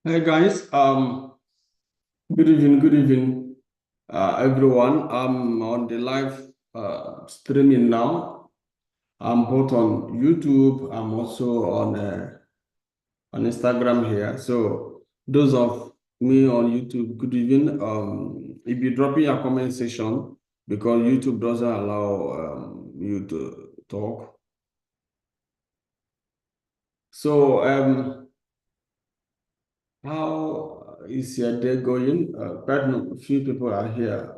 Hey guys, good evening, everyone. I'm on the live streaming now. I'm both on YouTube. I'm also on Instagram here. So those of me on YouTube, good evening. If you drop in your comment section because YouTube doesn't allow you to talk. So how is your day going? Quite a few people are here.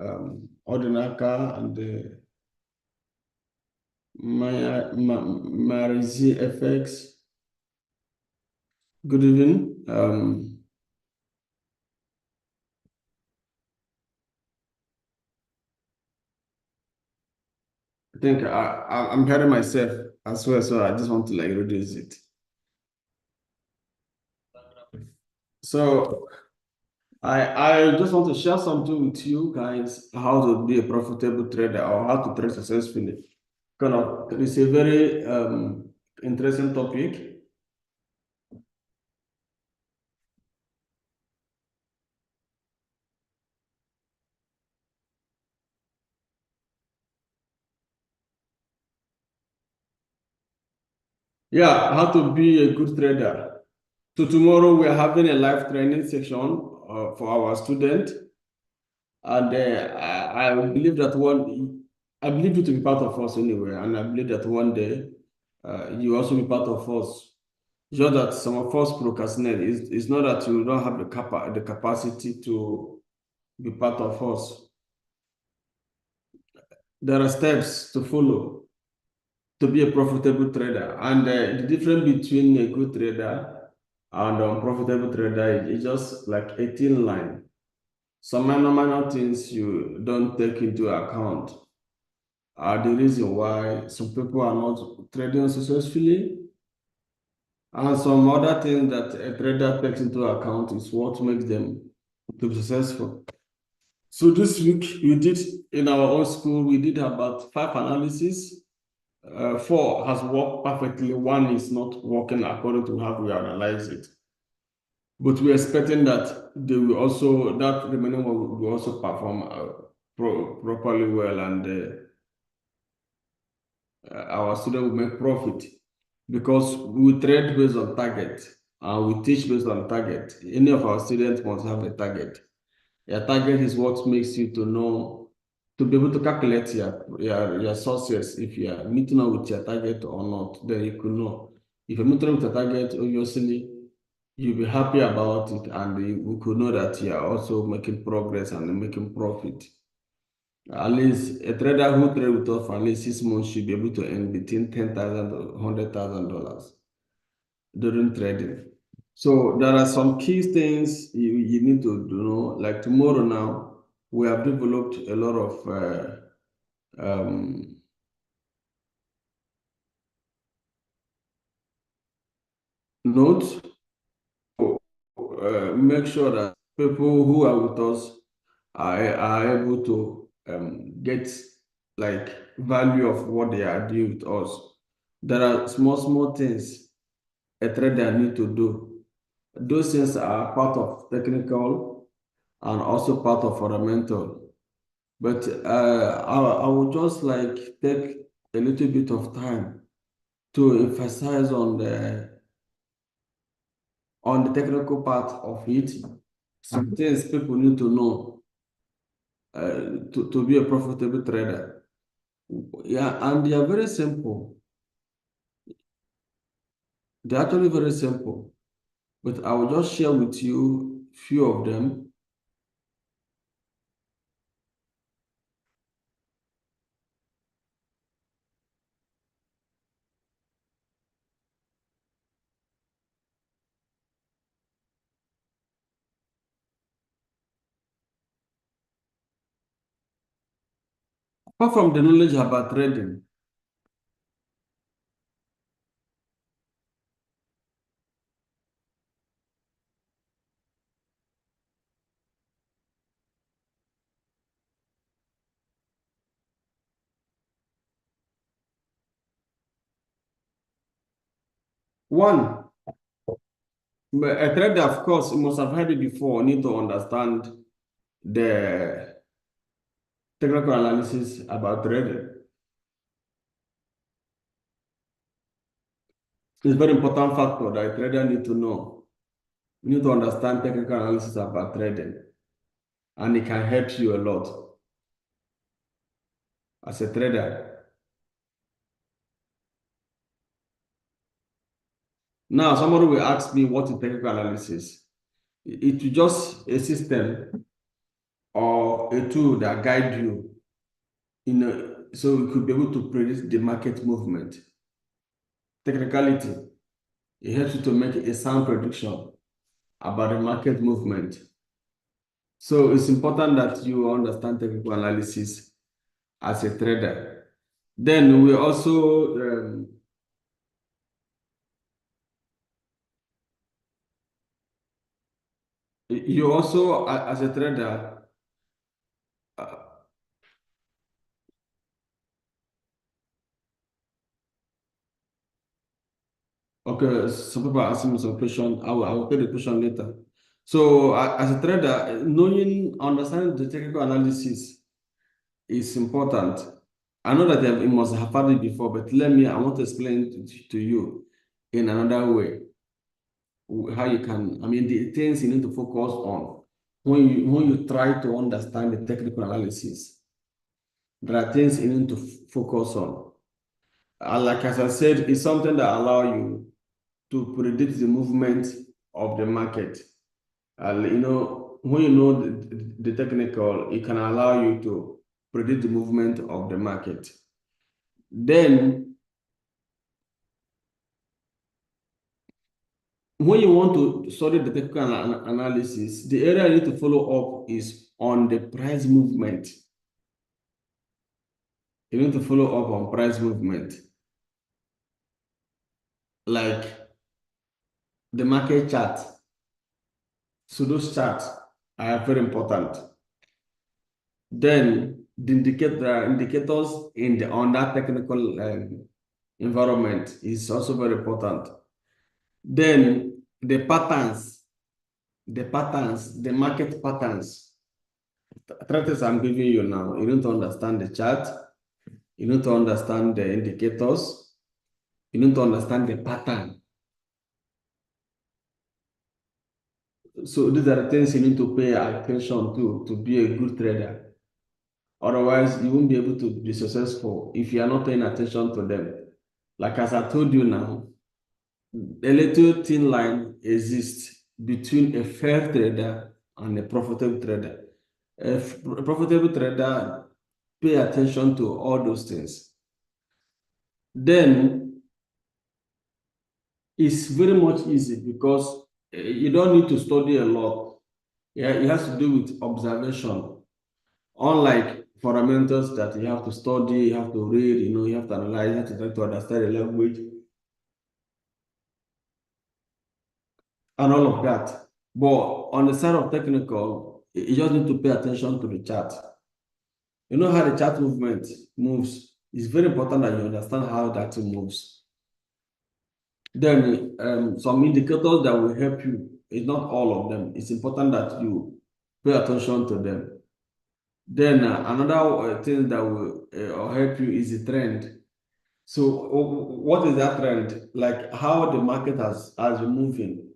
Odinaka and Marizi FX. Good evening. I think I'm hearing myself as well, so I just want to like reduce it. So I just want to share something with you guys how to be a profitable trader or how to trade successfully. It's a very interesting topic. Yeah, how to be a good trader. So tomorrow we are having a live training section for our student, and I believe that I believe you to be part of us anyway, and I believe that one day you also be part of us. Just that some of us procrastinate. It's not that you don't have the capacity to be part of us. There are steps to follow to be a profitable trader, and the difference between a good trader and unprofitable trader is just like a thin line. Some minor things you don't take into account are the reason why some people are not trading successfully, and some other things that a trader takes into account is what makes them to be successful. So this week we did in our own school, we did about five analysis. Four has worked perfectly. One is not working according to how we analyze it. But we're expecting that they will also that remaining one will also perform properly well, and our student will make profit because we trade based on target and we teach based on target. Any of our students must have a target. Your target is what makes you to know to be able to calculate your sources. If you are meeting up with your target or not, then you could know. If you're meeting up with a target, obviously you'll be happy about it, and we could know that you are also making progress and making profit. At least a trader who trade with us for at least 6 months should be able to earn between 10,000 to $100,000 during trading. So there are some key things you need to know. Like tomorrow now, we have developed a lot of um, notes. Make sure that people who are with us are able to get like value of what they are doing with us. There are small things a trader need to do. Those things are part of technical and also part of fundamental. But I would just like take a little bit of time to emphasize on the technical part of it. Some things people need to know to be a profitable trader. Yeah, and they are very simple. They're actually very simple. But I will just share with you few of them. Apart from the knowledge about trading, one, But a trader, of course, you must have heard it before, need to understand the technical analysis about trading. It's a very important factor that a trader need to know. You need to understand technical analysis about trading, and it can help you a lot as a trader. Now, somebody will ask me what is technical analysis. It is just a system or a tool that guide you, so you could be able to predict the market movement. Technicality, it helps you to make a sound prediction about the market movement. So it's important that you understand technical analysis as a trader. Then we also you also as a trader. Uh, okay, some people are asking me some question. I will take the question later. So as a trader, understanding the technical analysis is important. I know that you must have heard it before, but I want to explain to you in another way how you can, the things you need to focus on when you try to understand the technical analysis. There are things you need to focus on. Like as I said, it's something that allow you to predict the movement of the market. When you know the technical, it can allow you to predict the movement of the market. Then, when you want to study the technical analysis, the area you need to follow up is on the price movement. You need to follow up on price movement, like the market chart. So those charts are very important. Then the indicators on that technical environment is also very important. Then the market patterns. Traits I'm giving you now. You need to understand the chart. You need to understand the indicators. You need to understand the pattern. So these are the things you need to pay attention to be a good trader. Otherwise, you won't be able to be successful if you are not paying attention to them. Like as I told you now, a little thin line exists between a fair trader and a profitable trader. A profitable trader pay attention to all those things. Then it's very much easy because you don't need to study a lot. Yeah, it has to do with observation. Unlike fundamentals that you have to study, you have to read, you have to analyze, you have to try to understand the language and all of that. But on the side of technical, you just need to pay attention to the chart. You know how the chart movement moves. It's very important that you understand how that moves. Then some indicators that will help you. It's not all of them. It's important that you pay attention to them. Then another thing that will help you is the trend. So what is that trend? Like how the market has been moving.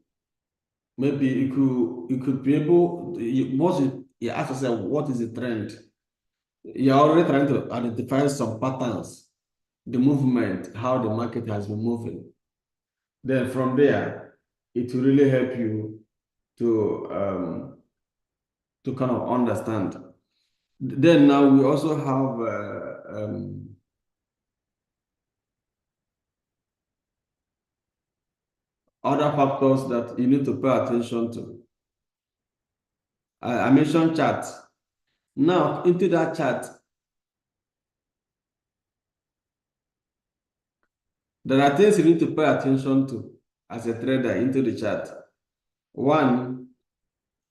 Maybe you could be able, once you ask yourself, what is the trend? You're already trying to identify some patterns, the movement, how the market has been moving. Then from there, it will really help you to kind of understand. Then now we also have other factors that you need to pay attention to. I mentioned chart. Now into that chart, there are things you need to pay attention to as a trader into the chart. One,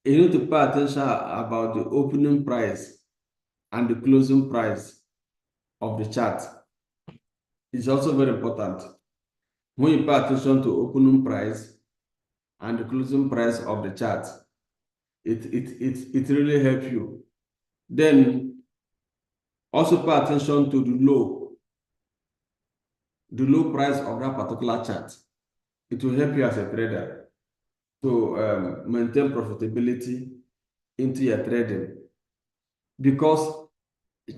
you need to pay attention about the opening price and the closing price of the chart. It's also very important. When you pay attention to opening price and the closing price of the chart. It really helps you. Then also pay attention to the low price of that particular chart. It will help you as a trader to maintain profitability into your trading, because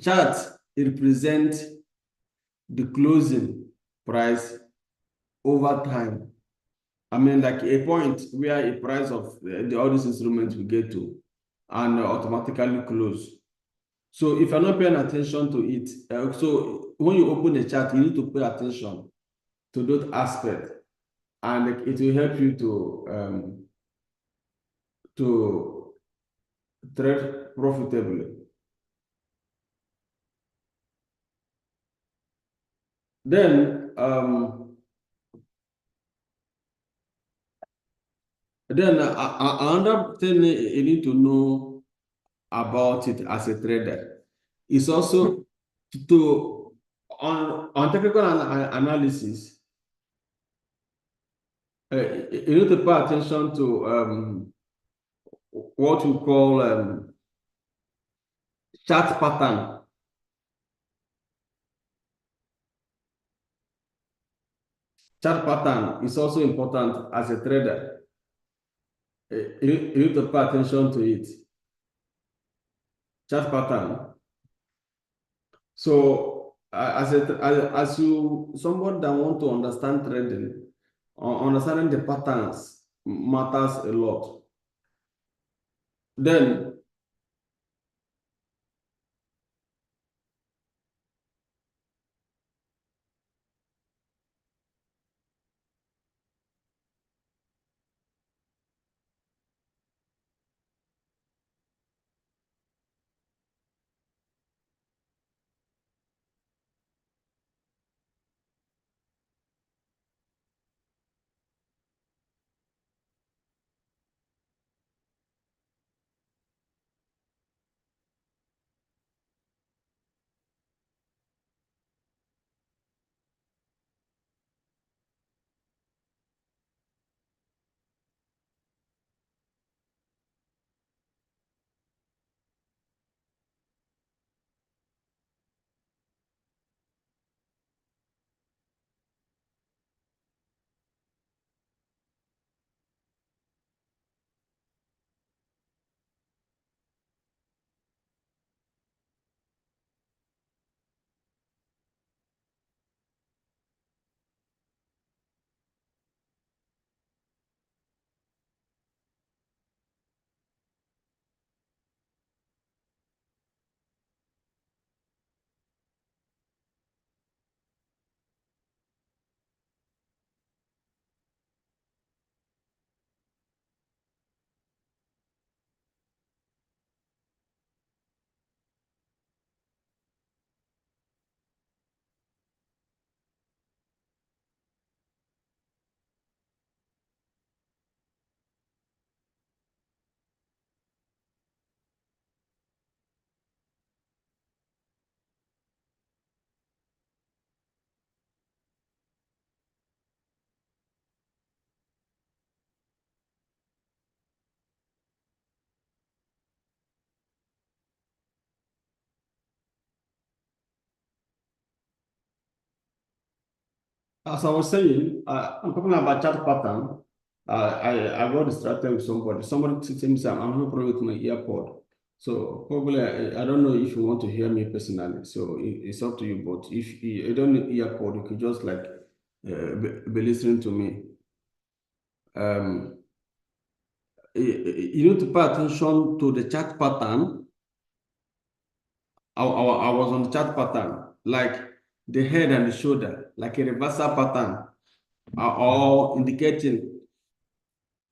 charts represent the closing price over time. I mean, like a point where a price of all these instruments will get to and automatically close. So if you're not paying attention to it, so when you open the chart, you need to pay attention to those aspects, and it will help you to trade profitably. Then another thing you need to know about it as a trader is also to on technical analysis. You need to pay attention to what we call chart pattern. Chart pattern is also important as a trader. You need to pay attention to it. Chart pattern. So as you someone that want to understand trading, understanding the patterns matters a lot. Then as I was saying, I'm talking about chart pattern. I got distracted with somebody. Somebody said me, I'm having a problem with my earpod. So probably I don't know if you want to hear me personally. So it's up to you. But if you don't need earpod, you could just like be listening to me. You need to pay attention to the chart pattern. I was on the chart pattern, like the head and the shoulder, like a reversal pattern, are all indicating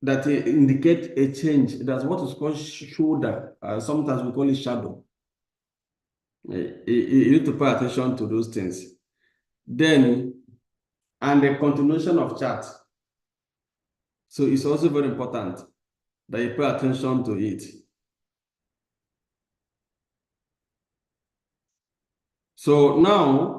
that indicate a change. That's what is called shoulder. Sometimes we call it shadow. You need to pay attention to those things. Then, and the continuation of chart. So it's also very important that you pay attention to it. So now,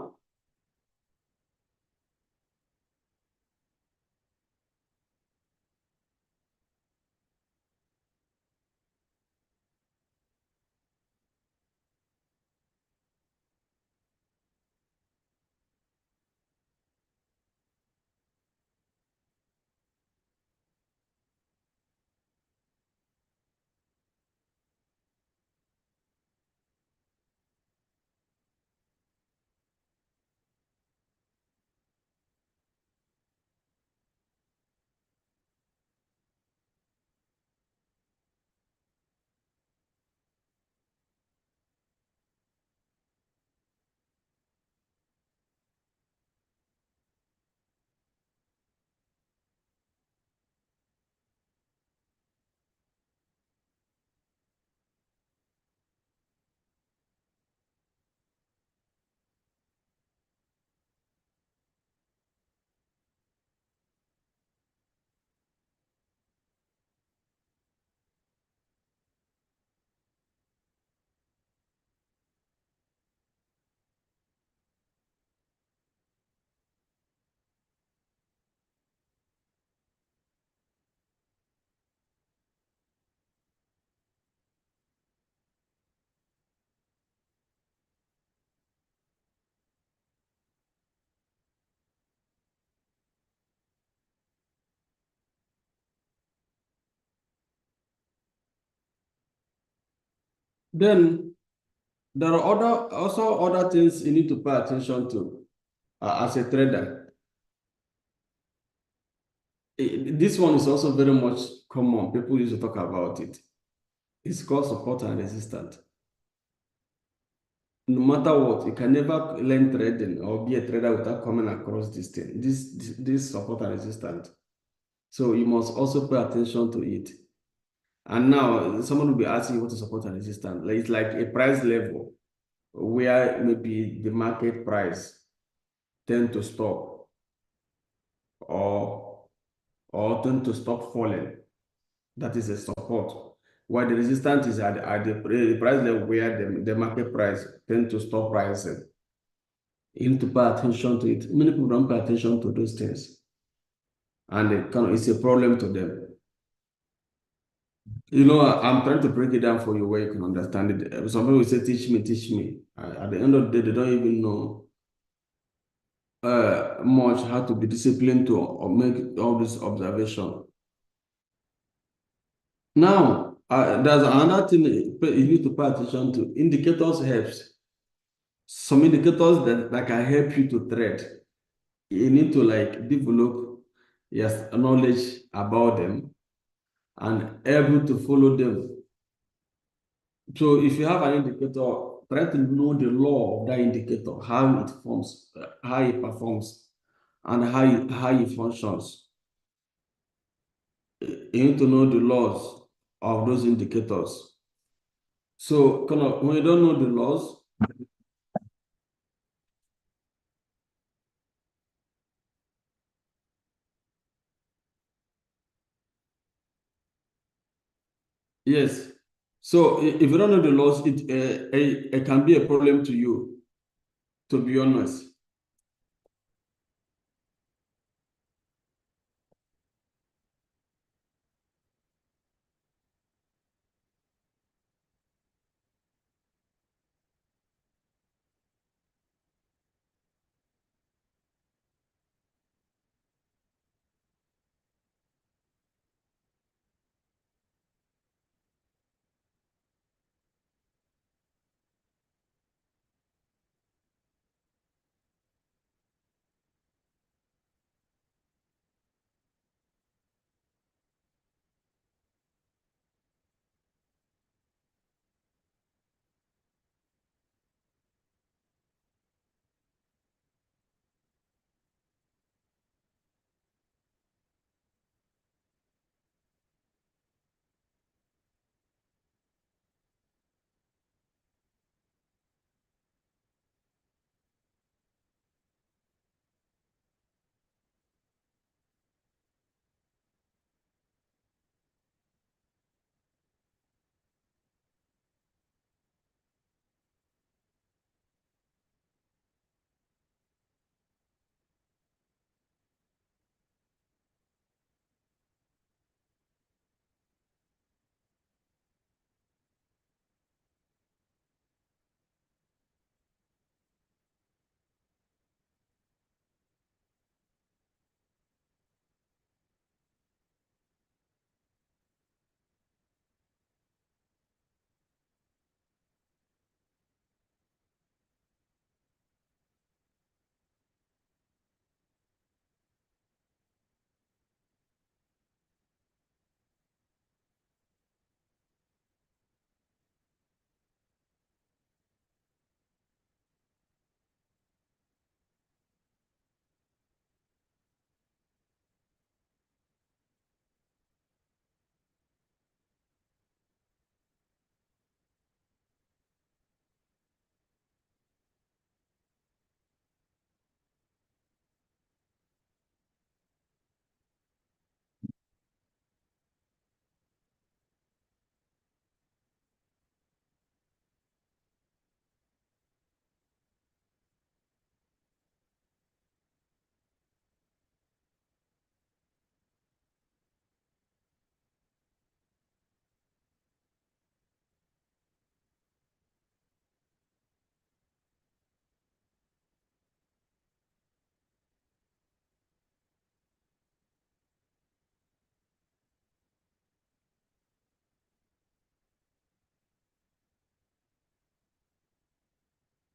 Then there are also other things you need to pay attention to as a trader. This one is also very much common. People used to talk about it. It's called support and resistance. No matter what, you can never learn trading or be a trader without coming across this thing, this support and resistance. So you must also pay attention to it. And now someone will be asking you what is support and resistance. Like, it's like a price level where maybe the market price tend to stop or tend to stop falling. That is a support. While the resistance is at the price level where the market price tend to stop rising. You need to pay attention to it. Many people don't pay attention to those things, and it's a problem to them. I'm trying to break it down for you where you can understand it. Some people will say, "Teach me, teach me." At the end of the day, they don't even know much how to be disciplined to or make all this observation. Now, there's another thing you need to pay attention to. Indicators helps. Some indicators that can help you to trade. You need to like develop yes knowledge about them and able to follow them. So if you have an indicator, try to know the law of that indicator, how it forms, how it performs, and how it functions. You need to know the laws of those indicators. So when you don't know the laws, yes. So if you don't know the laws, it can be a problem to you, to be honest.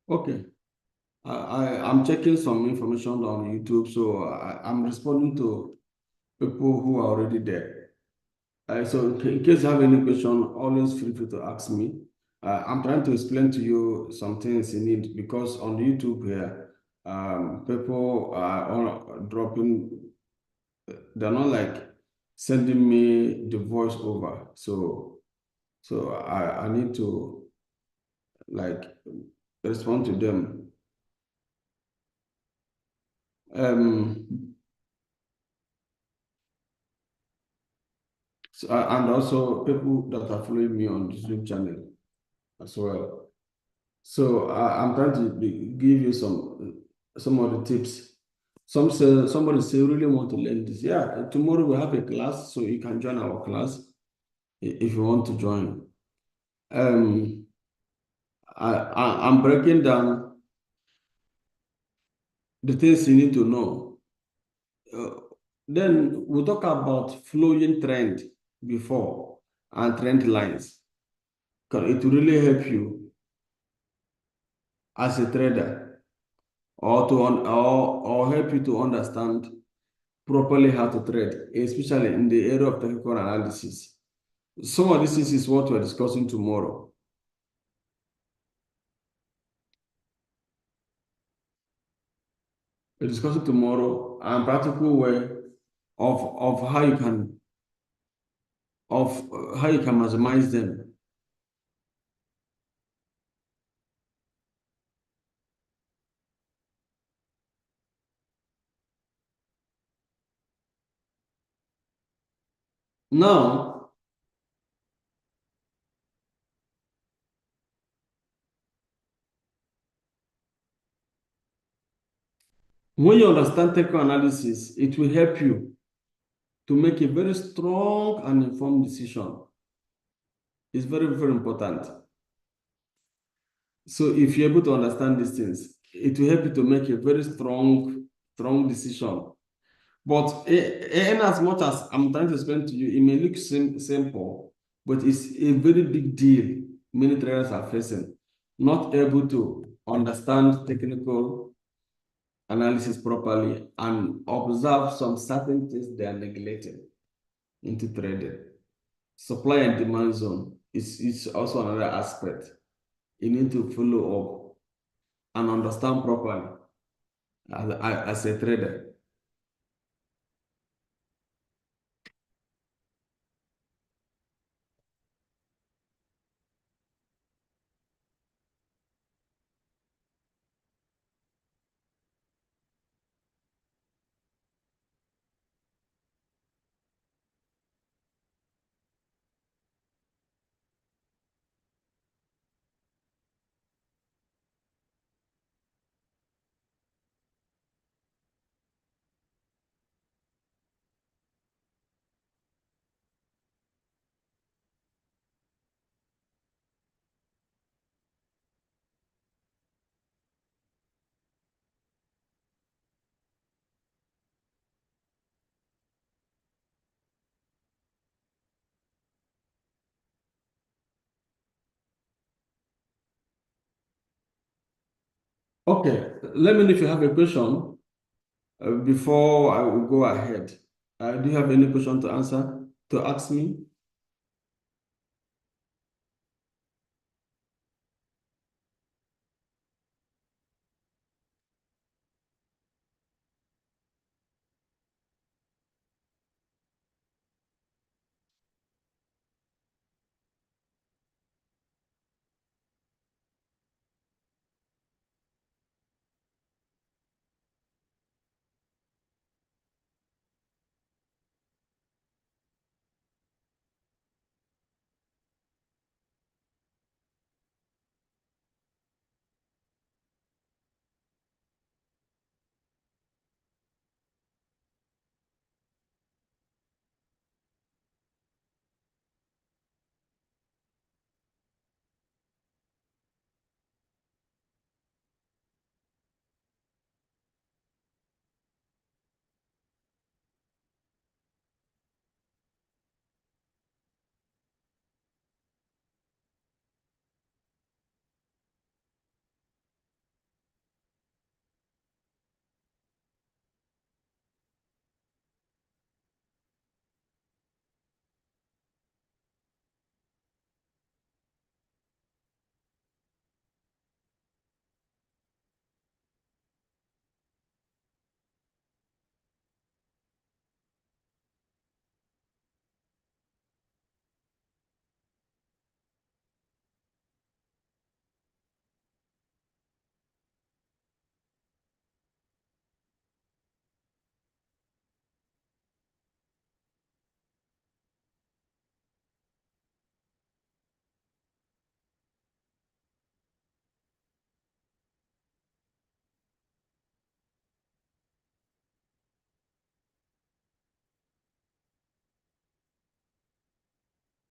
Okay. I'm checking some information on YouTube, so I'm responding to people who are already there. So in case you have any question, always feel free to ask me. I'm trying to explain to you some things you need because on YouTube here, people are dropping, they're not like sending me the voice over. So I need to like respond to them. Um, and also people that are following me on this YouTube channel as well. So I'm trying to give you some of the tips. Somebody say really want to learn this. Yeah, tomorrow we have a class, so you can join our class if you want to join. Um, I'm breaking down the things you need to know. Uh, then we'll talk about flowing trend before and trend lines. 'Cause it will really help you as a trader or help you to understand properly how to trade, especially in the area of technical analysis. Some of this is what we're discussing tomorrow. We're discussing tomorrow and practical way of how you can maximize them. Now, when you understand technical analysis, it will help you to make a very strong and informed decision. It's very, very important. So if you're able to understand these things, it will help you to make a very strong decision. But in as much as I'm trying to explain to you, it may look simple, but it's a very big deal many traders are facing, not able to understand technical analysis properly and observe some certain things they are neglecting into trading. Supply and demand zone is also another aspect. You need to follow up and understand properly as a trader. Okay, let me know if you have a question. Before I will go ahead, do you have any question to answer, to ask me?